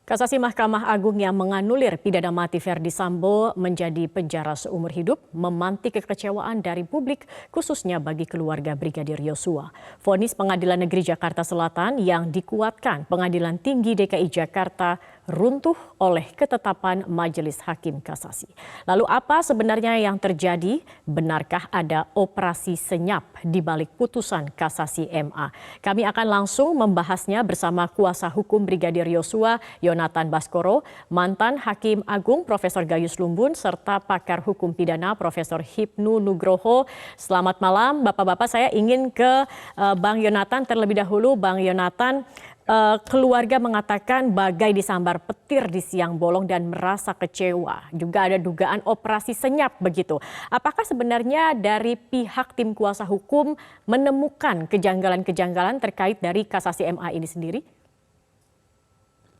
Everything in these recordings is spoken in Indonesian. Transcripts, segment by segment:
Kasasi Mahkamah Agung yang menganulir pidana mati Verdi Sambo menjadi penjara seumur hidup memantik kekecewaan dari publik, khususnya bagi keluarga Brigadir Yosua. Vonis Pengadilan Negeri Jakarta Selatan yang dikuatkan Pengadilan Tinggi DKI Jakarta runtuh oleh ketetapan Majelis Hakim Kasasi. Lalu apa sebenarnya yang terjadi? Benarkah ada operasi senyap di balik putusan Kasasi MA? Kami akan langsung membahasnya bersama kuasa hukum Brigadir Yosua, Yonatan Baskoro, mantan Hakim Agung Profesor Gayus Lumbun, serta pakar hukum pidana Profesor Hipnu Nugroho. Selamat malam Bapak-Bapak, saya ingin ke Bang Yonatan terlebih dahulu. Bang Yonatan, keluarga mengatakan bagai disambar petir di siang bolong dan merasa kecewa. Juga ada dugaan operasi senyap begitu. Apakah sebenarnya dari pihak tim kuasa hukum menemukan kejanggalan-kejanggalan terkait dari kasasi MA ini sendiri?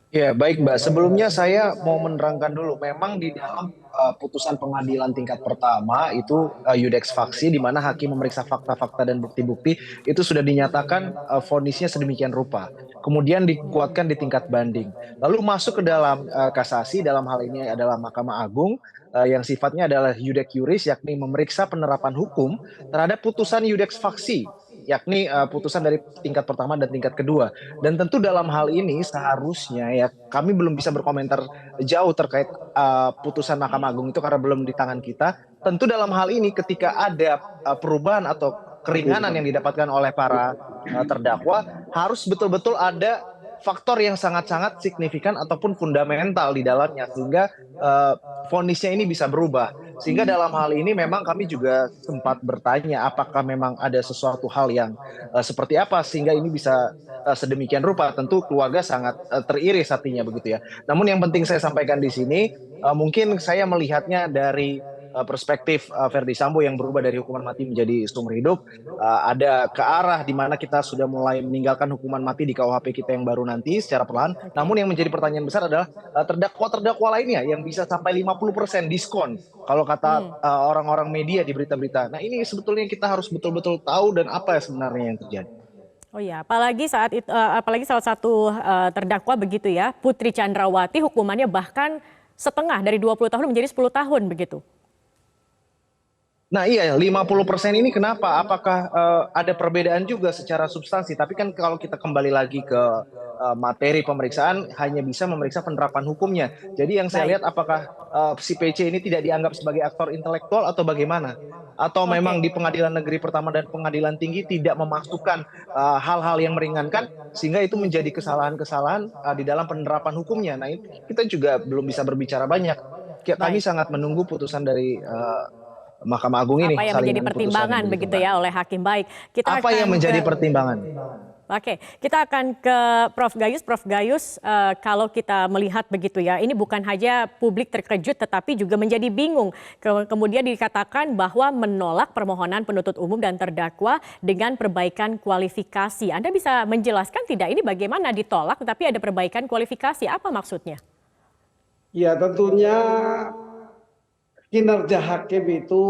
Ya, baik Mbak. Sebelumnya saya mau menerangkan dulu, memang di dalam putusan pengadilan tingkat pertama itu Iudex Faksi, di mana hakim memeriksa fakta-fakta dan bukti-bukti itu sudah dinyatakan vonisnya sedemikian rupa. Kemudian dikuatkan di tingkat banding. Lalu masuk ke dalam kasasi, dalam hal ini adalah Mahkamah Agung yang sifatnya adalah Iudex Juris, yakni memeriksa penerapan hukum terhadap putusan Iudex Faksi, yakni putusan dari tingkat pertama dan tingkat kedua. Dan tentu dalam hal ini seharusnya ya kami belum bisa berkomentar jauh terkait putusan Mahkamah Agung itu karena belum di tangan kita. Tentu dalam hal ini ketika ada perubahan atau keringanan yang didapatkan oleh para terdakwa, harus betul-betul ada faktor yang sangat-sangat signifikan ataupun fundamental di dalamnya sehingga vonisnya ini bisa berubah. Sehingga dalam hal ini memang kami juga sempat bertanya apakah memang ada sesuatu hal yang seperti apa sehingga ini bisa sedemikian rupa. Tentu keluarga sangat teriris hatinya begitu ya. Namun yang penting saya sampaikan di sini, mungkin saya melihatnya dari perspektif Verdi Sambo yang berubah dari hukuman mati menjadi seumur hidup, ada ke arah di mana kita sudah mulai meninggalkan hukuman mati di KUHP kita yang baru nanti secara perlahan. Namun yang menjadi pertanyaan besar adalah terdakwa-terdakwa lainnya yang bisa sampai 50% diskon kalau kata orang-orang media di berita-berita. Nah, ini sebetulnya kita harus betul-betul tahu dan apa sebenarnya yang terjadi. Oh ya, apalagi salah satu terdakwa begitu ya, Putri Chandrawati, hukumannya bahkan setengah dari 20 tahun menjadi 10 tahun begitu. Nah iya, 50% ini kenapa? Apakah ada perbedaan juga secara substansi? Tapi kan kalau kita kembali lagi ke materi pemeriksaan, hanya bisa memeriksa penerapan hukumnya. Jadi yang saya lihat apakah si PC ini tidak dianggap sebagai aktor intelektual atau bagaimana? Atau memang di pengadilan negeri pertama dan pengadilan tinggi tidak memasukkan hal-hal yang meringankan, sehingga itu menjadi kesalahan-kesalahan di dalam penerapan hukumnya. Nah itu kita juga belum bisa berbicara banyak. Kami Baik. sangat menunggu putusan dari Mahkamah Agung ini, Apa yang menjadi salinan putusan pertimbangan begitu begitu Mbak. ya oleh hakim. Baik, kita Apa yang akan menjadi ke pertimbangan? Oke, kita akan ke Prof Gayus. Prof Gayus, kalau kita melihat begitu ya, ini bukan hanya publik terkejut tetapi juga menjadi bingung. Kemudian dikatakan bahwa menolak permohonan penuntut umum dan terdakwa dengan perbaikan kualifikasi. Anda bisa menjelaskan tidak ini bagaimana ditolak tetapi ada perbaikan kualifikasi? Apa maksudnya? Ya tentunya kinerja hakim itu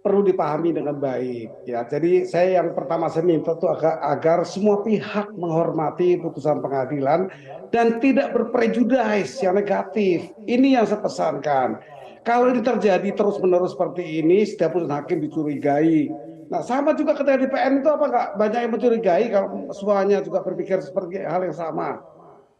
perlu dipahami dengan baik ya. Jadi saya yang pertama saya minta itu agar semua pihak menghormati putusan pengadilan dan tidak berprejudis yang negatif. Ini yang saya pesankan. Kalau ini terjadi terus-menerus seperti ini, setiap putusan hakim dicurigai. Nah, sama juga ketika di PN itu apa nggak banyak yang mencurigai kalau semuanya juga berpikir seperti hal yang sama.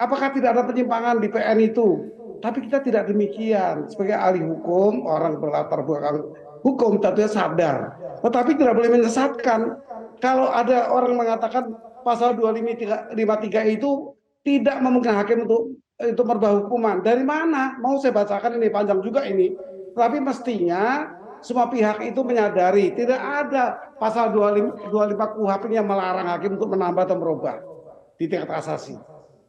Apakah tidak ada penyimpangan di PN itu? Tapi kita tidak demikian. Sebagai ahli hukum, orang berlatar belakang hukum tentunya sadar. Tetapi tidak boleh menyesatkan. Kalau ada orang mengatakan pasal 253 itu tidak memungkinkan hakim untuk itu merubah hukuman. Dari mana? Mau saya bacakan ini, panjang juga ini. Tapi mestinya semua pihak itu menyadari tidak ada pasal 25 KUHP yang melarang hakim untuk menambah atau merubah di tingkat kasasi.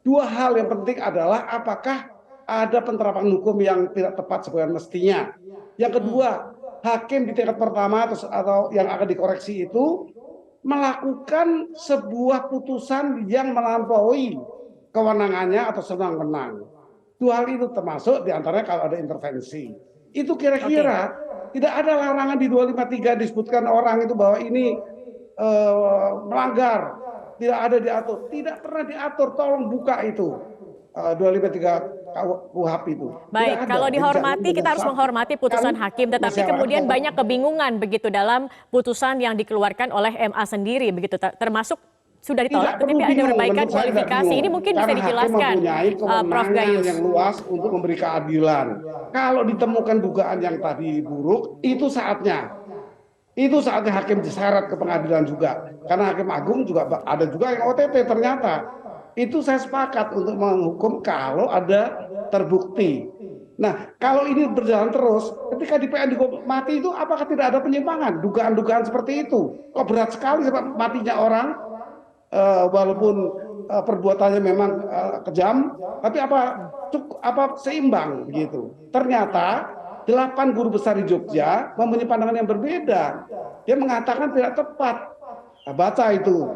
Dua hal yang penting adalah apakah ada penerapan hukum yang tidak tepat sesuai mestinya. Yang kedua, hakim di tingkat pertama atau yang akan dikoreksi itu melakukan sebuah putusan yang melampaui kewenangannya atau senang-menang. Dua hal itu termasuk diantaranya kalau ada intervensi. Itu kira-kira tidak ada larangan di 253 disebutkan orang itu bahwa ini melanggar. Tidak ada diatur, tidak pernah diatur. Tolong buka itu. 253 KUHP itu. Baik, Tidak ada. kalau Jadi jangan dihormati, kita harus menyesatkan menghormati putusan hakim, tetapi masyarakat. kemudian banyak kebingungan begitu dalam putusan yang dikeluarkan oleh MA sendiri, begitu termasuk sudah ditolak, Tidak perlu tetapi ada bingung, perbaikan menurut saya tidak kualifikasi. bingung. Ini mungkin bisa Karena hakim dijelaskan, mempunyai Prof. kewenangan Gayus. yang luas untuk memberi keadilan. Kalau ditemukan dugaan yang tadi buruk, itu saatnya. Itu saatnya hakim diseret ke pengadilan juga. Karena hakim agung juga ada juga yang OTT ternyata. Itu saya sepakat untuk menghukum kalau ada terbukti. Nah, kalau ini berjalan terus, ketika di PN dihukum mati itu apakah tidak ada penyimpangan? Dugaan-dugaan seperti itu. Kok berat sekali matinya orang, walaupun perbuatannya memang kejam, tapi apa seimbang gitu. Ternyata 8 guru besar di Jogja mempunyai pandangan yang berbeda. Dia mengatakan tidak tepat. Nah, baca itu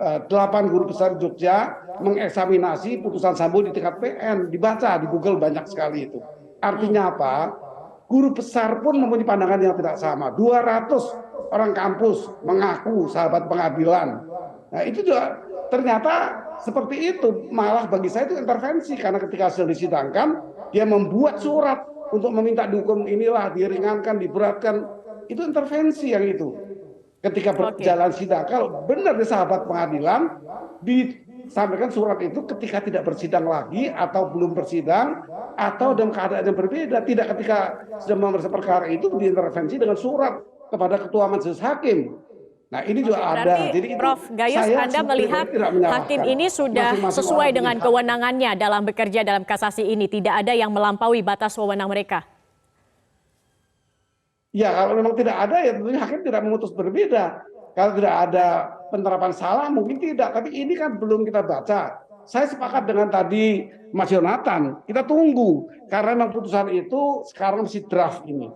8 guru besar di Jogja mengeksaminasi putusan Sambo di tingkat PN, dibaca di Google banyak sekali itu. Artinya apa? Guru besar pun mempunyai pandangan yang tidak sama. 200 orang kampus mengaku sahabat pengadilan. Nah, itu juga ternyata seperti itu. Malah bagi saya itu intervensi, karena ketika hasil disidangkan, dia membuat surat untuk meminta dihukum inilah, diringankan, diberatkan. Itu intervensi yang itu. Ketika berjalan sidang, kalau benar di sahabat pengadilan, disampaikan surat itu ketika tidak bersidang lagi, atau belum bersidang, atau dalam keadaan yang berbeda. Tidak ketika sudah memeriksa perkara itu, diintervensi dengan surat kepada ketua majelis hakim. Nah, ini juga ada. Jadi Prof. Gayus, Anda melihat hakim ini sudah sesuai dengan kewenangannya dalam bekerja dalam kasasi ini, tidak ada yang melampaui batas wewenang mereka? Ya, kalau memang tidak ada, ya tentunya hakim tidak memutus berbeda. Kalau tidak ada penerapan salah, mungkin tidak. Tapi ini kan belum kita baca. Saya sepakat dengan tadi Mas Yonatan. Kita tunggu. Karena memang putusan itu sekarang masih draft ini.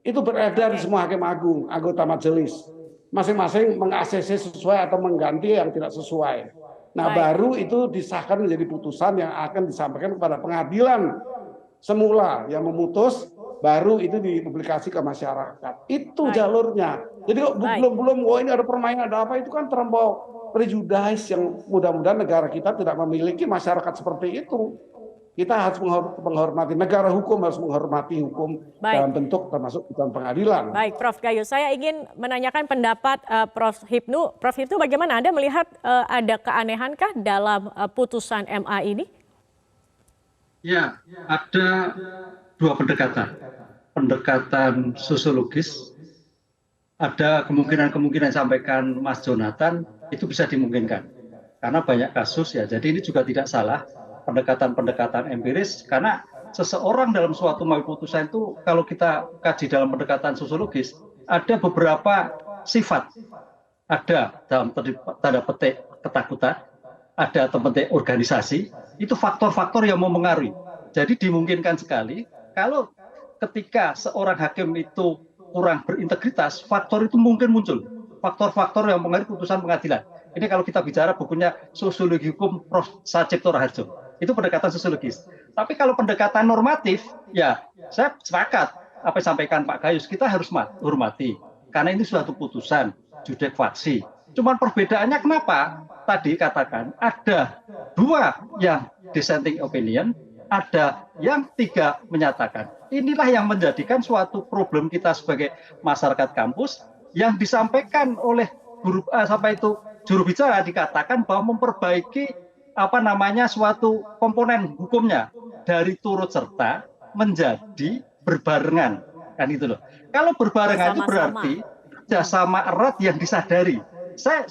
Itu beredar di semua hakim agung, anggota majelis. Masing-masing meng-ACC sesuai atau mengganti yang tidak sesuai. Nah, baru itu disahkan menjadi putusan yang akan disampaikan kepada pengadilan semula yang memutus, baru itu dipublikasi ke masyarakat. Itu jalurnya. Jadi belum ini ada permainan, ada apa, itu kan terlampau prejudis yang mudah-mudahan negara kita tidak memiliki masyarakat seperti itu. Kita harus menghormati, negara hukum harus menghormati hukum dalam bentuk termasuk dalam pengadilan. Baik, Prof. Gayus, saya ingin menanyakan pendapat Prof. Hipnu. Prof. Hipnu, bagaimana Anda melihat ada keanehankah dalam putusan MA ini? Ya, ada dua pendekatan. Pendekatan sosiologis, ada kemungkinan-kemungkinan sampaikan Mas Jonathan, itu bisa dimungkinkan. Karena banyak kasus ya, jadi ini juga tidak salah. Pendekatan-pendekatan empiris, karena seseorang dalam suatu putusan itu, kalau kita kaji dalam pendekatan sosiologis, ada beberapa sifat. Ada dalam tanda petik ketakutan, ada tanda petik organisasi, itu faktor-faktor yang mempengaruhi. Jadi dimungkinkan sekali, kalau ketika seorang hakim itu kurang berintegritas, faktor itu mungkin muncul. Faktor-faktor yang mempengaruhi putusan pengadilan. Ini kalau kita bicara bukunya Sosiologi Hukum Prof. Sajipto Raharjo. Itu pendekatan sosiologis. Tapi kalau pendekatan normatif, ya saya sepakat apa yang disampaikan Pak Gayus, kita harus hormati. Karena ini suatu putusan, judek faksi. Cuman perbedaannya kenapa? Tadi katakan ada dua yang dissenting opinion, ada yang tiga menyatakan. Inilah yang menjadikan suatu problem kita sebagai masyarakat kampus yang disampaikan oleh juru bicara, dikatakan bahwa memperbaiki suatu komponen hukumnya dari turut serta menjadi berbarengan, kan itu loh. Kalau berbarengan itu berarti kerjasama erat yang disadari. Saya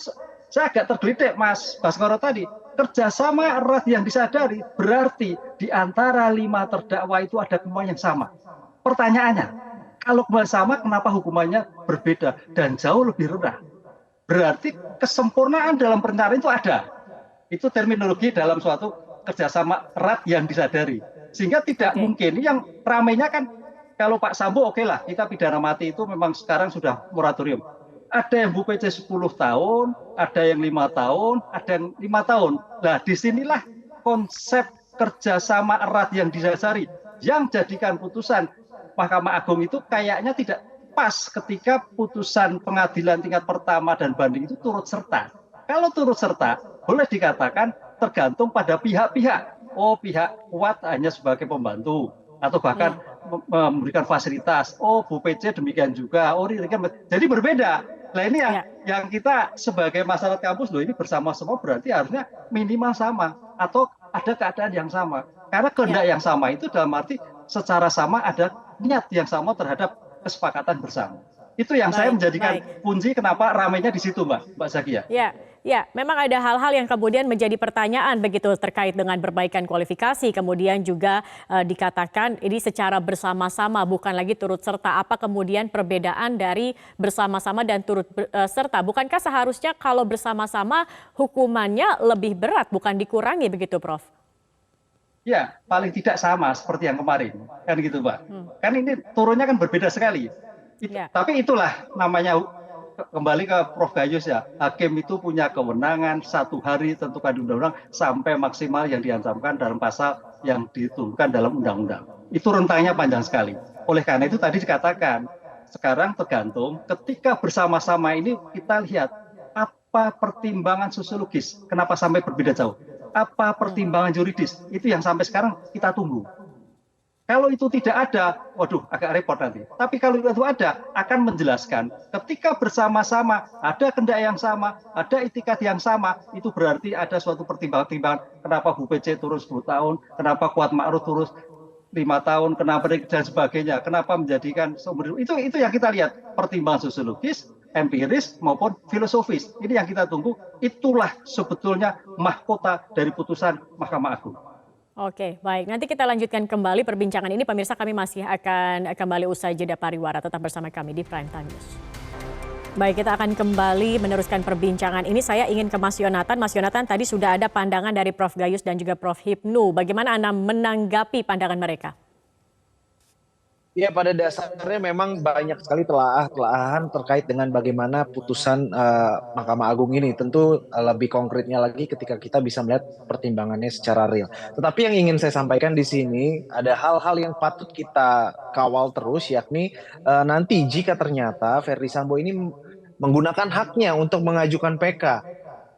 agak tergelitik Mas Baskoro tadi. Kerjasama erat yang disadari berarti di antara 5 terdakwa itu ada hukuman yang sama. Pertanyaannya, kalau hukuman sama, kenapa hukumannya berbeda dan jauh lebih rendah? Berarti kesempurnaan dalam perencanaan itu ada. Itu terminologi dalam suatu kerjasama erat yang disadari. Sehingga tidak mungkin, yang ramainya kan kalau Pak Sambo oke lah, kita pidana mati itu memang sekarang sudah moratorium. Ada yang BPC 10 tahun, ada yang 5 tahun, ada yang 5 tahun. Nah, disinilah konsep kerjasama erat yang didasari, yang jadikan putusan Mahkamah Agung itu kayaknya tidak pas ketika putusan pengadilan tingkat pertama dan banding itu turut serta. Kalau turut serta, boleh dikatakan tergantung pada pihak-pihak. oh pihak kuat hanya sebagai pembantu atau bahkan memberikan fasilitas. Oh Bu PC demikian juga. Oh ini kan jadi berbeda. Nah ini yang kita sebagai masyarakat kampus loh ini bersama-sama berarti harusnya minimal sama atau ada keadaan yang sama. Karena kehendak yang sama itu dalam arti secara sama ada niat yang sama terhadap kesepakatan bersama. Itu yang saya menjadikan kunci kenapa ramainya di situ, Mbak Zakia. Ya, memang ada hal-hal yang kemudian menjadi pertanyaan begitu terkait dengan perbaikan kualifikasi, kemudian juga dikatakan ini secara bersama-sama bukan lagi turut serta. Apa kemudian perbedaan dari bersama-sama dan turut serta? Bukankah seharusnya kalau bersama-sama hukumannya lebih berat, bukan dikurangi begitu, Prof? Ya, paling tidak sama seperti yang kemarin, kan gitu, Mbak. Kan ini turunnya kan berbeda sekali. Tapi itulah namanya kembali ke Prof Gayus ya, hakim itu punya kewenangan 1 hari tentukan di undang-undang sampai maksimal yang diancamkan dalam pasal yang ditentukan dalam undang-undang. Itu rentangnya panjang sekali. Oleh karena itu tadi dikatakan, sekarang tergantung ketika bersama-sama ini kita lihat apa pertimbangan sosiologis, kenapa sampai berbeda jauh. Apa pertimbangan juridis, itu yang sampai sekarang kita tunggu. Kalau itu tidak ada, waduh agak repot nanti. Tapi kalau itu ada, akan menjelaskan ketika bersama-sama ada kehendak yang sama, ada itikat yang sama, itu berarti ada suatu pertimbangan-pertimbangan. Kenapa Bu PC turun 10 tahun, kenapa Kuat Ma'ruf turun 5 tahun, kenapa dan sebagainya. Kenapa menjadikan seumur hidup. Itu yang kita lihat, pertimbangan sosiologis, empiris maupun filosofis. Ini yang kita tunggu, itulah sebetulnya mahkota dari putusan Mahkamah Agung. Oke, baik. Nanti kita lanjutkan kembali perbincangan ini. Pemirsa, kami masih akan kembali usai jeda pariwara. Tetap bersama kami di Prime Time News. Baik, kita akan kembali meneruskan perbincangan ini. Saya ingin ke Mas Yonatan. Mas Yonatan, tadi sudah ada pandangan dari Prof Gayus dan juga Prof Hipnu. Bagaimana Anda menanggapi pandangan mereka? Ya, pada dasarnya memang banyak sekali telaah-telahan terkait dengan bagaimana putusan Mahkamah Agung ini. Tentu lebih konkretnya lagi ketika kita bisa melihat pertimbangannya secara real. Tetapi yang ingin saya sampaikan di sini ada hal-hal yang patut kita kawal terus, yakni nanti jika ternyata Verdi Sambo ini menggunakan haknya untuk mengajukan PK.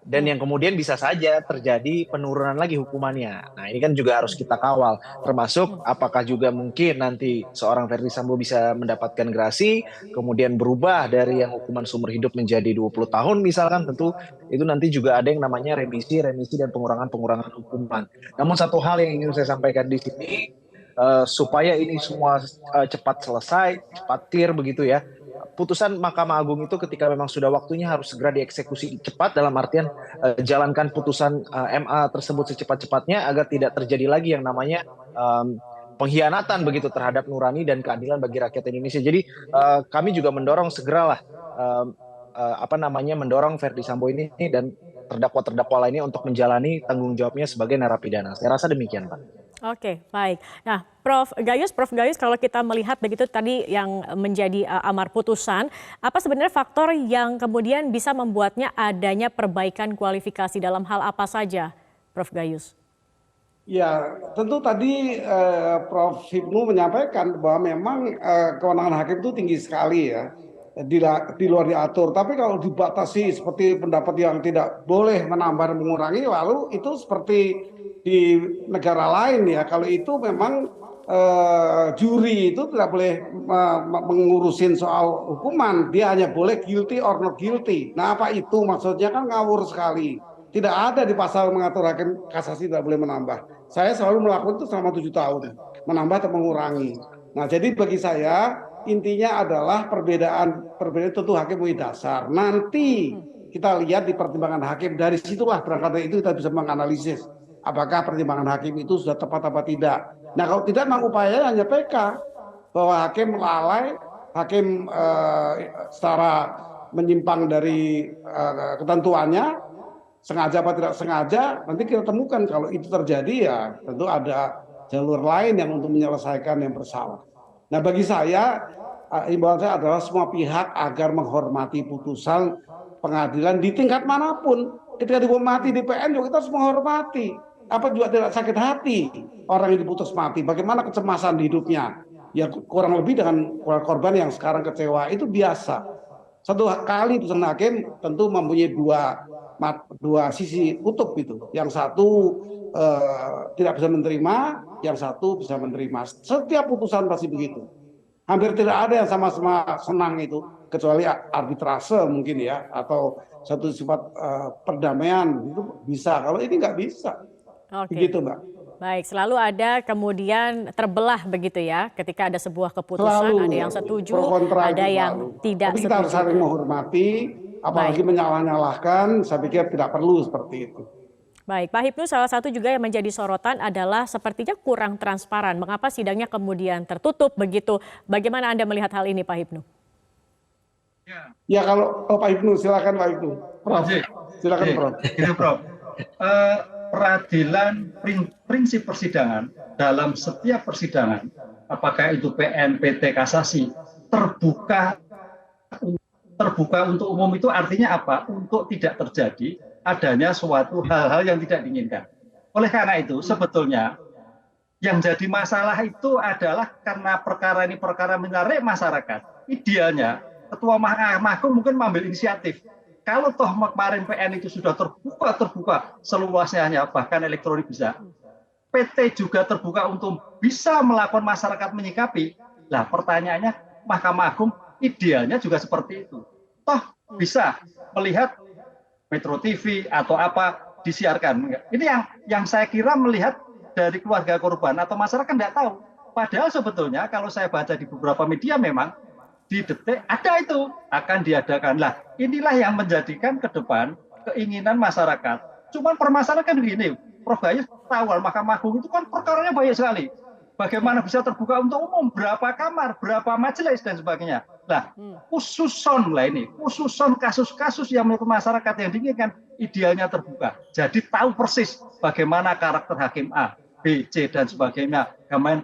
Dan yang kemudian bisa saja terjadi penurunan lagi hukumannya. Nah ini kan juga harus kita kawal. Termasuk apakah juga mungkin nanti seorang Verdi Sambo bisa mendapatkan gerasi, kemudian berubah dari yang hukuman seumur hidup menjadi 20 tahun misalkan. Tentu itu nanti juga ada yang namanya remisi dan pengurangan hukuman. Namun satu hal yang ingin saya sampaikan di sini, supaya ini semua cepat selesai, cepat clear begitu ya. Putusan Mahkamah Agung itu ketika memang sudah waktunya harus segera dieksekusi cepat, dalam artian jalankan putusan MA tersebut secepat-cepatnya agar tidak terjadi lagi yang namanya pengkhianatan begitu terhadap nurani dan keadilan bagi rakyat Indonesia. Jadi kami juga mendorong segeralah mendorong Verdi Sambo ini dan terdakwa-terdakwa lainnya untuk menjalani tanggung jawabnya sebagai narapidana. Saya rasa demikian, Pak. Oke, baik. Nah, Prof Gayus, kalau kita melihat begitu tadi yang menjadi amar putusan, apa sebenarnya faktor yang kemudian bisa membuatnya adanya perbaikan kualifikasi dalam hal apa saja, Prof Gayus? Ya, tentu tadi Prof Hipnu menyampaikan bahwa memang kewenangan hakim itu tinggi sekali ya, di luar diatur. Tapi kalau dibatasi seperti pendapat yang tidak boleh menambah dan mengurangi, lalu itu seperti di negara lain ya. Kalau itu memang juri itu tidak boleh mengurusin soal hukuman, dia hanya boleh guilty or not guilty. Nah apa itu maksudnya, kan ngawur sekali. Tidak ada di pasal mengatur hakim kasasi tidak boleh menambah. Saya selalu melakukan itu selama 7 tahun, menambah atau mengurangi. Nah jadi bagi saya intinya adalah perbedaan tentu hakim punya dasar. Nanti kita lihat di pertimbangan hakim, dari situlah berangkat dari itu kita bisa menganalisis apakah pertimbangan hakim itu sudah tepat apa tidak. Nah kalau tidak, memang upayanya hanya PK, bahwa hakim lalai, hakim secara menyimpang dari ketentuannya, sengaja apa tidak sengaja, nanti kita temukan. Kalau itu terjadi ya tentu ada jalur lain yang untuk menyelesaikan yang bersalah. Nah bagi saya, imbauan saya adalah semua pihak agar menghormati putusan pengadilan di tingkat manapun. Ketika dihormati di PN juga kita harus menghormati. Apa juga tidak sakit hati orang yang diputus mati, bagaimana kecemasan di hidupnya. Ya kurang lebih dengan korban yang sekarang kecewa, itu biasa. Satu kali putusan hakim tentu mempunyai dua dua sisi kutub itu. Yang satu tidak bisa menerima, yang satu bisa menerima. Setiap putusan pasti begitu. Hampir tidak ada yang sama-sama senang itu, kecuali arbitrase mungkin ya, atau satu sifat perdamaian itu bisa. Kalau ini nggak bisa, Oke. begitu Mbak. Baik, selalu ada kemudian terbelah begitu ya, ketika ada sebuah keputusan, Selalu ada yang setuju, pro kontra ada itu yang selalu. tidak Tapi kita harus setuju. saling menghormati, apalagi menyalah-nyalahkan. Saya pikir tidak perlu seperti itu. Baik, Pak Hipnu, salah satu juga yang menjadi sorotan adalah sepertinya kurang transparan. Mengapa sidangnya kemudian tertutup begitu? Bagaimana Anda melihat hal ini, Pak Hipnu? Ya kalau Pak Ibnu, silakan Pak Ibnu. Prof, silakan Prof. Gitu, Prof. Peradilan prinsip persidangan dalam setiap persidangan, apakah itu PN, PT, kasasi, terbuka untuk umum itu artinya apa? Untuk tidak terjadi adanya suatu hal-hal yang tidak diinginkan. Oleh karena itu, sebetulnya yang jadi masalah itu adalah karena perkara ini perkara menarik masyarakat. Idealnya, Ketua Mahkamah Agung mungkin mengambil inisiatif. Kalau toh kemarin PN itu sudah terbuka seluasnya, bahkan elektronik bisa. PT juga terbuka untuk bisa melakukan masyarakat menyikapi. Lah pertanyaannya, Mahkamah Agung idealnya juga seperti itu. Toh bisa melihat Metro TV atau apa disiarkan. Ini yang saya kira melihat dari keluarga korban atau masyarakat tidak tahu. Padahal sebetulnya kalau saya baca di beberapa media memang di detik ada itu akan diadakan. Lah inilah yang menjadikan ke depan keinginan masyarakat. Cuman permasalahan kan begini, Prof. Gayus tahu Mahkamah Agung itu kan perkaranya banyak sekali. Bagaimana bisa terbuka untuk umum, berapa kamar, berapa majelis dan sebagainya. Nah, khususon kasus-kasus yang menurut masyarakat yang diinginkan idealnya terbuka. Jadi tahu persis bagaimana karakter hakim A, B, C dan sebagainya,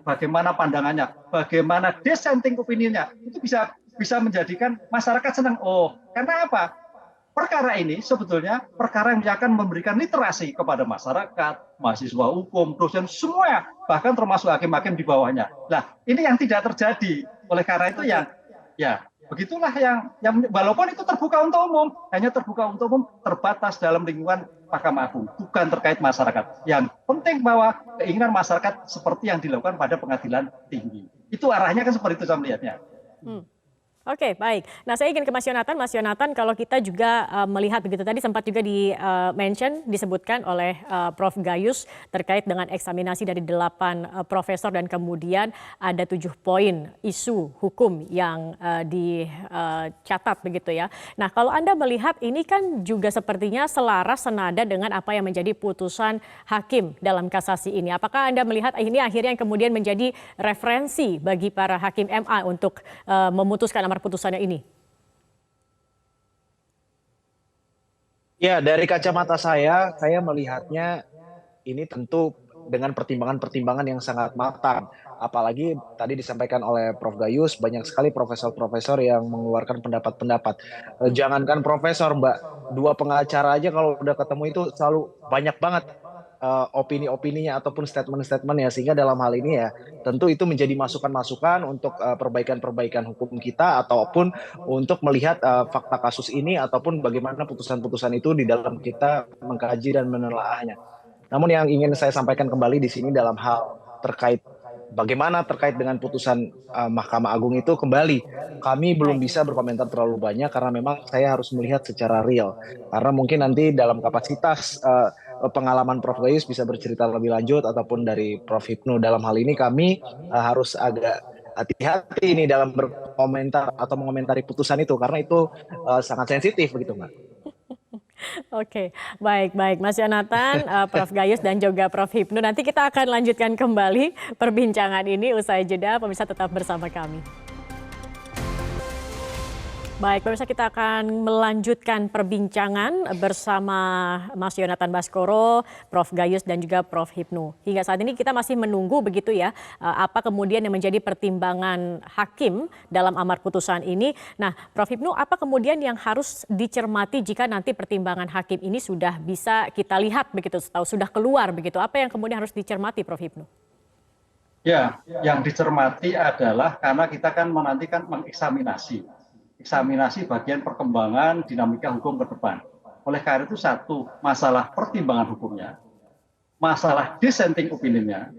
bagaimana pandangannya, bagaimana dissenting opinion-nya. Itu bisa menjadikan masyarakat senang. Oh, karena apa? Perkara ini sebetulnya perkara yang akan memberikan literasi kepada masyarakat, mahasiswa hukum, dosen, semua, bahkan termasuk hakim-hakim di bawahnya. Nah, ini yang tidak terjadi. Oleh karena itu ya begitulah yang walaupun itu terbuka untuk umum, hanya terbuka untuk umum terbatas dalam lingkungan Mahkamah Agung, bukan terkait masyarakat. Yang penting bahwa keinginan masyarakat seperti yang dilakukan pada pengadilan tinggi. Itu arahnya kan seperti itu saya melihatnya. Oke, baik. Nah, saya ingin ke Mas Yonatan. Mas Yonatan, kalau kita juga melihat begitu tadi sempat juga disebutkan oleh Prof. Gayus terkait dengan eksaminasi dari 8 profesor dan kemudian ada 7 poin isu hukum yang dicatat begitu ya. Nah, kalau Anda melihat ini kan juga sepertinya selaras senada dengan apa yang menjadi putusan hakim dalam kasasi ini. Apakah Anda melihat ini akhirnya yang kemudian menjadi referensi bagi para hakim MA untuk memutuskan amar putusannya ini? Ya, dari kacamata saya melihatnya ini tentu dengan pertimbangan-pertimbangan yang sangat matang. Apalagi tadi disampaikan oleh Prof. Gayus, banyak sekali profesor-profesor yang mengeluarkan pendapat-pendapat. Jangankan profesor, Mbak, 2 pengacara aja kalau udah ketemu itu selalu banyak banget opini-opininya ataupun statement-statementnya, sehingga dalam hal ini ya tentu itu menjadi masukan-masukan untuk perbaikan-perbaikan hukum kita ataupun untuk melihat fakta kasus ini ataupun bagaimana putusan-putusan itu di dalam kita mengkaji dan menelaahnya. Namun yang ingin saya sampaikan kembali di sini dalam hal terkait dengan putusan Mahkamah Agung itu, kembali kami belum bisa berkomentar terlalu banyak karena memang saya harus melihat secara real. Karena mungkin nanti dalam kapasitas pengalaman Prof. Gayus bisa bercerita lebih lanjut ataupun dari Prof. Hipnu. Dalam hal ini kami harus agak hati-hati ini dalam berkomentar atau mengomentari putusan itu karena itu sangat sensitif begitu, Mbak. Oke, baik Mas Yonatan, Prof. Gayus dan juga Prof. Hipnu. Nanti kita akan lanjutkan kembali perbincangan ini usai jeda. Pemirsa tetap bersama kami. Baik, pemirsa, kita akan melanjutkan perbincangan bersama Mas Yonatan Baskoro, Prof. Gayus dan juga Prof. Hipnu. Hingga saat ini kita masih menunggu begitu ya, apa kemudian yang menjadi pertimbangan hakim dalam amar putusan ini. Nah, Prof. Hipnu, apa kemudian yang harus dicermati jika nanti pertimbangan hakim ini sudah bisa kita lihat begitu, sudah keluar begitu? Apa yang kemudian harus dicermati, Prof. Hipnu? Ya, yang dicermati adalah karena kita kan menantikan mengeksaminasi bagian perkembangan dinamika hukum ke depan. Oleh karena itu satu, masalah pertimbangan hukumnya, masalah dissenting opinion-nya.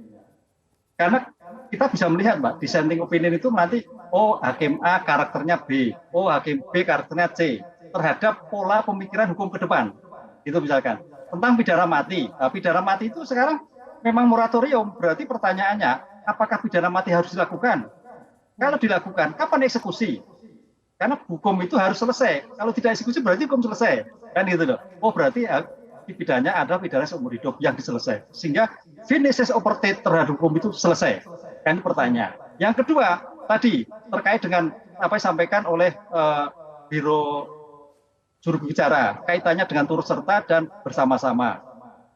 Karena kita bisa melihat, Mbak, dissenting opinion itu nanti, oh hakim A karakternya B, oh hakim B karakternya C, terhadap pola pemikiran hukum ke depan. Itu misalkan. Tentang pidana mati. Nah, pidana mati itu sekarang memang moratorium, berarti pertanyaannya, apakah pidana mati harus dilakukan? Kalau dilakukan, kapan eksekusi? Karena hukum itu harus selesai. Kalau tidak eksekusi berarti hukum selesai. Kan gitu loh. Oh berarti pidananya adalah pidana seumur hidup yang diselesai. Sehingga finishes operated terhadap hukum itu selesai. Kan pertanyaan. Yang kedua, tadi terkait dengan apa yang disampaikan oleh Biro Juru bicara, kaitannya dengan turut serta dan bersama-sama.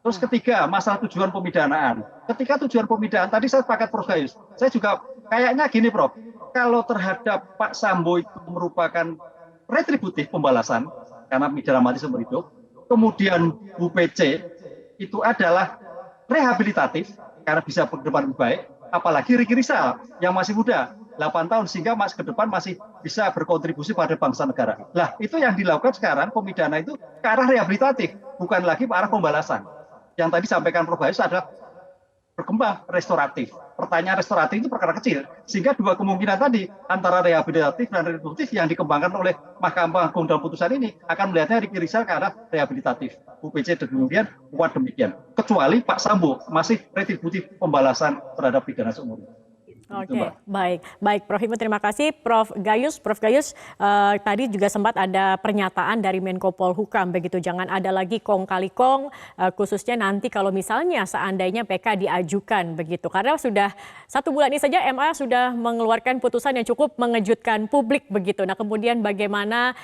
Terus ketiga, masalah tujuan pemidanaan. Ketika tujuan pemidanaan, tadi saya sepakat Prof. Gayus. Saya juga kayaknya gini Prof, kalau terhadap Pak Sambo itu merupakan retributif pembalasan, karena pidana mati seumur hidup, kemudian UPC itu adalah rehabilitatif, karena bisa ke depan lebih baik, apalagi Ricky Rizal yang masih muda, 8 tahun, sehingga ke depan masih bisa berkontribusi pada bangsa negara. Lah, itu yang dilakukan sekarang, pemidana itu ke arah rehabilitatif, bukan lagi ke arah pembalasan. Yang tadi sampaikan Prof. Gayus adalah berkembang restoratif. Pertanyaan restoratif itu perkara kecil, sehingga dua kemungkinan tadi antara rehabilitatif dan reduktif yang dikembangkan oleh Mahkamah Agung dalam putusan ini akan melihatnya Ricky Rizal ke arah rehabilitatif. UPC demikian, kuat demikian. Kecuali Pak Sambo masih retributif pembalasan terhadap pidana seumur hidup. Oke, baik Prof. Hipnu, terima kasih. Prof. Gayus, tadi juga sempat ada pernyataan dari Menko Polhukam, begitu, jangan ada lagi kong kali kong, khususnya nanti kalau misalnya seandainya PK diajukan, begitu. Karena sudah 1 bulan ini saja MA sudah mengeluarkan putusan yang cukup mengejutkan publik, begitu. Nah kemudian bagaimana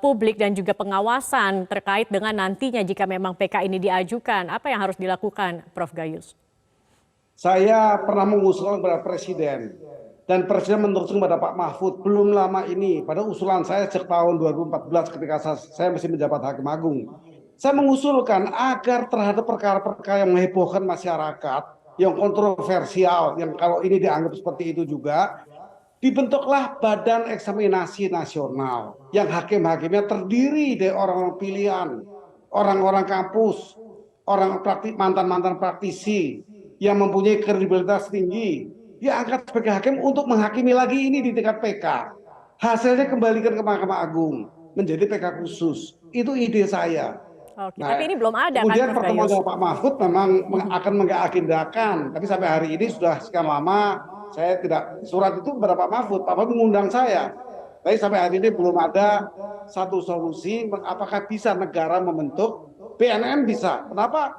publik dan juga pengawasan terkait dengan nantinya jika memang PK ini diajukan, apa yang harus dilakukan, Prof. Gayus? Saya pernah mengusulkan kepada Presiden, dan Presiden meneruskan kepada Pak Mahfud belum lama ini, pada usulan saya sejak tahun 2014 ketika saya masih menjabat Hakim Agung. Saya mengusulkan agar terhadap perkara-perkara yang menghebohkan masyarakat, yang kontroversial, yang kalau ini dianggap seperti itu juga, dibentuklah Badan Eksaminasi Nasional, yang hakim-hakimnya terdiri dari orang-orang pilihan, orang-orang kampus, mantan-mantan praktisi, yang mempunyai kredibilitas tinggi, diangkat sebagai hakim untuk menghakimi lagi ini di tingkat PK. Hasilnya kembalikan ke Mahkamah Agung menjadi PK khusus. Itu ide saya. Oke, tapi ini belum ada kemudian kan, Prof. pertemuan Gayus? dengan Pak Mahfud memang akan mengagendakan, tapi sampai hari ini sudah sekian lama saya tidak, surat itu kepada Pak Mahfud mengundang saya. Tapi sampai hari ini belum ada satu solusi apakah bisa negara membentuk BNN. Bisa. Kenapa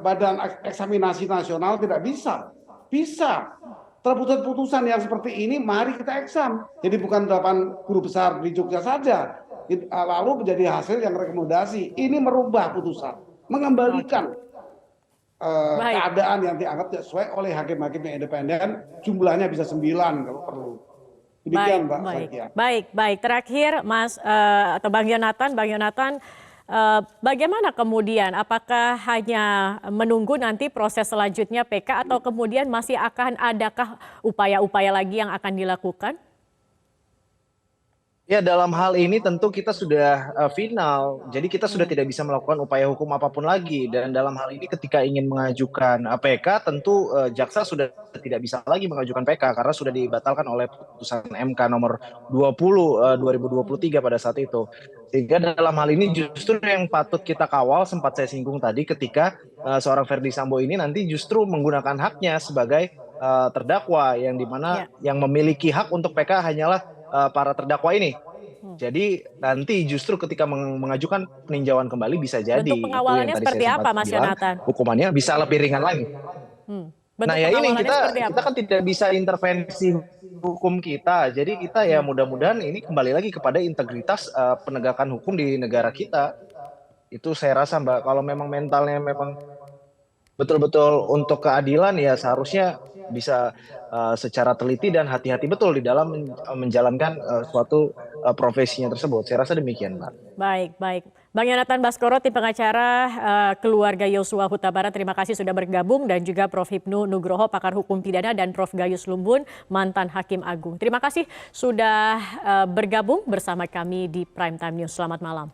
Badan Eksaminasi Nasional tidak bisa? Bisa. Putusan yang seperti ini, mari kita eksam. Jadi bukan 8 guru besar di Jogja saja. Lalu menjadi hasil yang rekomendasi. Ini merubah putusan. Mengembalikan keadaan yang dianggap sesuai oleh hakim-hakim yang independen. Jumlahnya bisa 9 kalau perlu. Demikian, Mbak. Baik. Terakhir, Mas atau Bang Yonatan, bagaimana kemudian, apakah hanya menunggu nanti proses selanjutnya PK atau kemudian masih akan adakah upaya-upaya lagi yang akan dilakukan? Ya, dalam hal ini tentu kita sudah final, jadi kita sudah tidak bisa melakukan upaya hukum apapun lagi. Dan dalam hal ini ketika ingin mengajukan PK, tentu jaksa sudah tidak bisa lagi mengajukan PK karena sudah dibatalkan oleh putusan MK nomor 20 2023 pada saat itu. Sehingga dalam hal ini justru yang patut kita kawal, sempat saya singgung tadi, ketika seorang Verdi Sambo ini nanti justru menggunakan haknya sebagai terdakwa, yang dimana yang memiliki hak untuk PK hanyalah para terdakwa ini. Jadi nanti justru ketika mengajukan peninjauan kembali bisa jadi bentuk pengawalannya seperti apa, Mas Yonatan? Hukumannya bisa lebih ringan lagi. Nah ya ini kita kan tidak bisa intervensi hukum kita. Jadi kita ya mudah-mudahan ini kembali lagi kepada integritas penegakan hukum di negara kita. Itu saya rasa, Mbak, kalau memang mentalnya memang betul-betul untuk keadilan, ya seharusnya bisa secara teliti dan hati-hati betul di dalam menjalankan suatu profesinya tersebut. Saya rasa demikian, Mbak. Baik. Bang Yonatan Baskoro, tim pengacara keluarga Yosua Huta Barat, terima kasih sudah bergabung, dan juga Prof. Hipnu Nugroho, pakar hukum pidana, dan Prof. Gayus Lumbun, mantan Hakim Agung. Terima kasih sudah bergabung bersama kami di Prime Time News. Selamat malam.